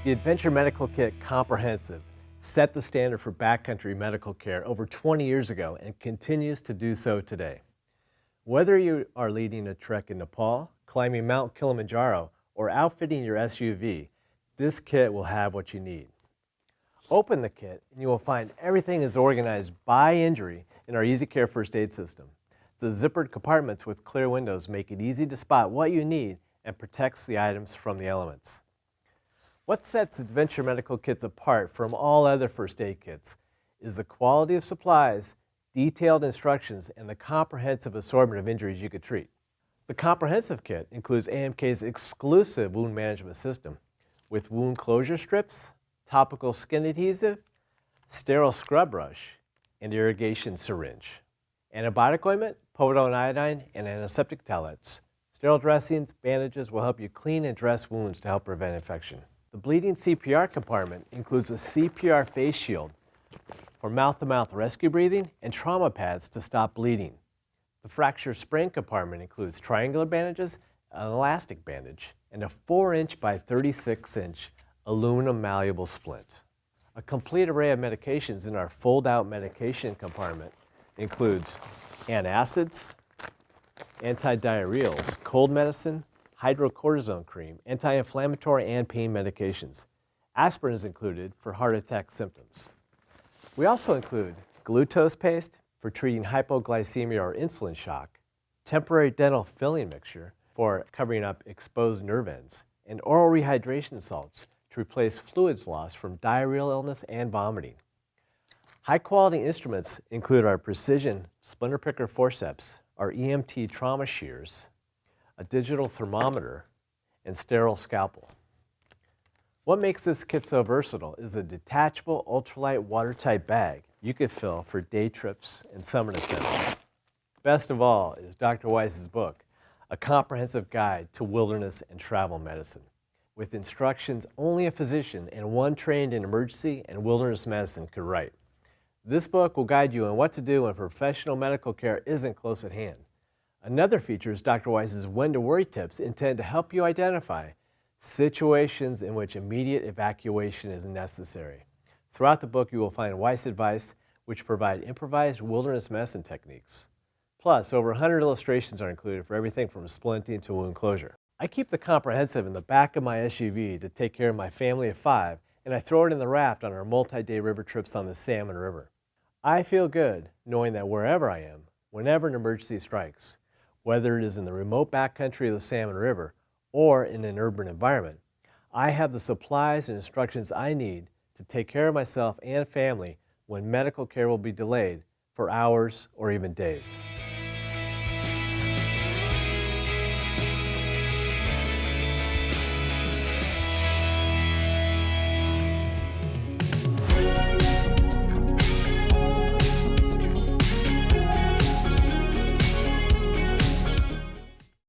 The Adventure Medical Kit Comprehensive set the standard for backcountry medical care over 20 years ago and continues to do so today. Whether you are leading a trek in Nepal, climbing Mount Kilimanjaro, or outfitting your SUV, this kit will have what you need. Open the kit and you will find everything is organized by injury in our Easy Care First Aid system. The zippered compartments with clear windows make it easy to spot what you need and protects the items from the elements. What sets Adventure Medical Kits apart from all other first aid kits is the quality of supplies, detailed instructions, and the comprehensive assortment of injuries you could treat. The comprehensive kit includes AMK's exclusive wound management system with wound closure strips, topical skin adhesive, sterile scrub brush, and irrigation syringe. Antibiotic ointment, povidone iodine, and antiseptic towelettes. Sterile dressings, bandages will help you clean and dress wounds to help prevent infection. The bleeding CPR compartment includes a CPR face shield for mouth-to-mouth rescue breathing and trauma pads to stop bleeding. The fracture sprain compartment includes triangular bandages, an elastic bandage, and a 4-inch by 36-inch aluminum malleable splint. A complete array of medications in our fold-out medication compartment includes antacids, antidiarrheals, cold medicine, hydrocortisone cream, anti-inflammatory and pain medications. Aspirin is included for heart attack symptoms. We also include glucose paste for treating hypoglycemia or insulin shock, temporary dental filling mixture for covering up exposed nerve ends, and oral rehydration salts to replace fluids lost from diarrheal illness and vomiting. High-quality instruments include our precision splinter picker forceps, our EMT trauma shears, a digital thermometer, and sterile scalpel. What makes this kit so versatile is a detachable ultralight watertight bag you could fill for day trips and summit attempts. Best of all is Dr. Weiss's book, A Comprehensive Guide to Wilderness and Travel Medicine, with instructions only a physician and one trained in emergency and wilderness medicine could write. This book will guide you on what to do when professional medical care isn't close at hand. Another feature is Dr. Weiss's When to Worry tips intended to help you identify situations in which immediate evacuation is necessary. Throughout the book, you will find Weiss advice, which provide improvised wilderness medicine techniques. Plus, over 100 illustrations are included for everything from splinting to wound closure. I keep the comprehensive in the back of my SUV to take care of my family of 5, and I throw it in the raft on our multi-day river trips on the Salmon River. I feel good knowing that wherever I am, whenever an emergency strikes, whether it is in the remote backcountry of the Salmon River or in an urban environment, I have the supplies and instructions I need to take care of myself and family when medical care will be delayed for hours or even days.